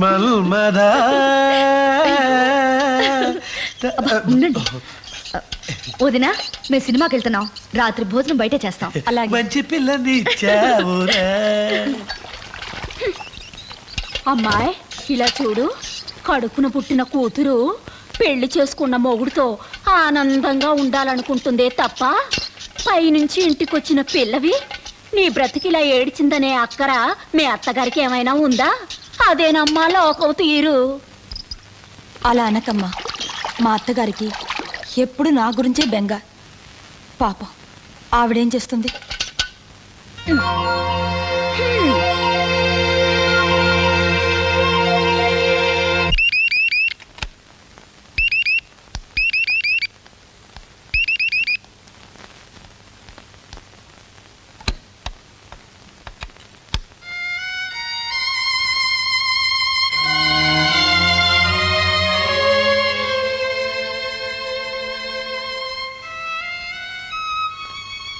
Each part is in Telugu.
మల్మదా వదినా మేము సినిమాకి వెళ్తున్నాం. రాత్రి భోజనం బయటే చేస్తాం. అలాగే. మంచి పిల్లని ఇచ్చావురా. అమ్మాయి ఇలా చూడు, కడుపున పుట్టిన కూతురు పెళ్లి చేసుకున్న మొగుడుతో ఆనందంగా ఉండాలనుకుంటుందే తప్ప పైనుంచి ఇంటికొచ్చిన పిల్లవి నీ బ్రతికిలా ఏడ్చిందనే అక్కర మీ అత్తగారికి ఏమైనా ఉందా? అదేనమ్మా లోకం తీరు. అలా అనకమ్మా. మా అత్తగారికి ఎప్పుడు నా గురించే బెంగ. పాపం ఆవిడేం చేస్తుంది?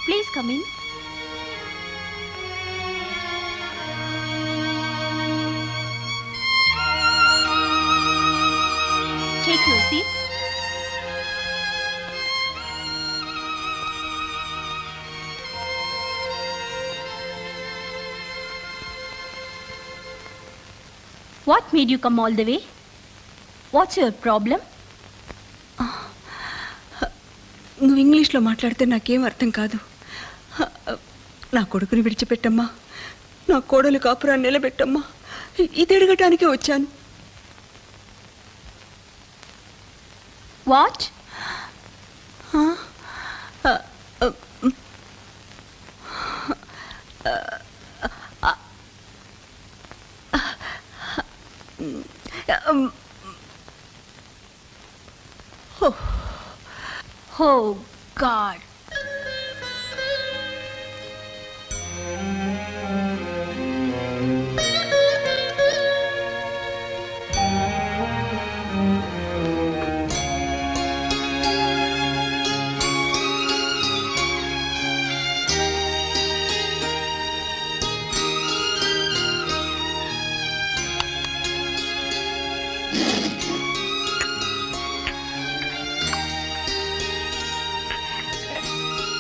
Please come in. Take your seat. What made you come all the way? What's your problem? నువ్వు ఇంగ్లీష్లో మాట్లాడితే నాకేం అర్థం కాదు. నా కొడుకుని విడిచిపెట్టమ్మా, నా కోడలు కాపురాన్ని నిలబెట్టమ్మా. ఇది అడగటానికే వచ్చాను. వాట్? Oh God.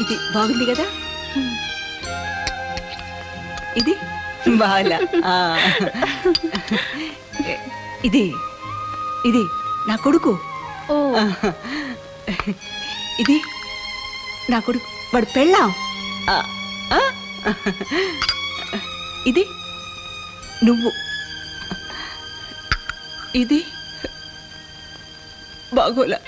ఇది బాగుంది కదా? ఇది బాల. ఇది ఇది నా కొడుకు. ఇది నా కొడుకు, వాడు పెళ్ళాం. ఇది నువ్వు. ఇది బాగోలా.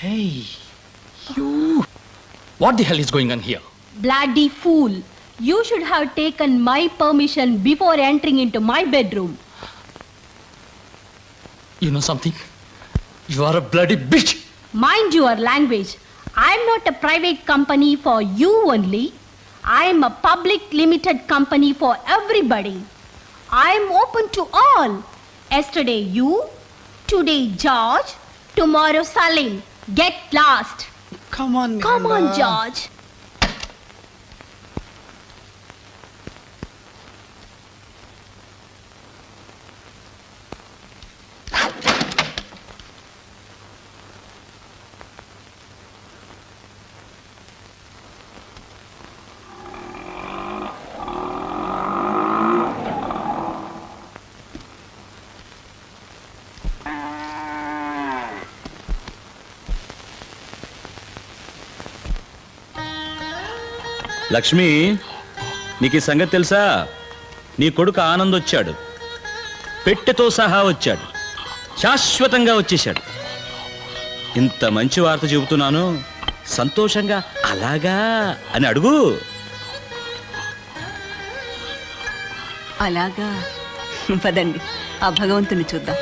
Hey, you! What the hell is going on here? Bloody fool! You should have taken my permission before entering into my bedroom. You know something? You are a bloody bitch! Mind your language. I'm not a private company for you only. I'm a public limited company for everybody. I'm open to all. Yesterday you, today George, tomorrow Salim. Get lost. Come on, Come on, George. Lakshmi, నీకు ఈ సంగతి తెలుసా? నీ కొడుకు ఆనంద్ వచ్చాడు, పెట్టెతో సహా వచ్చాడు, శాశ్వతంగా వచ్చేశాడు. ఇంత మంచి వార్త చెబుతున్నాను, సంతోషంగా అలాగా అని అడుగు. అలాగా? పదండి, ఆ భగవంతుని చూద్దాం.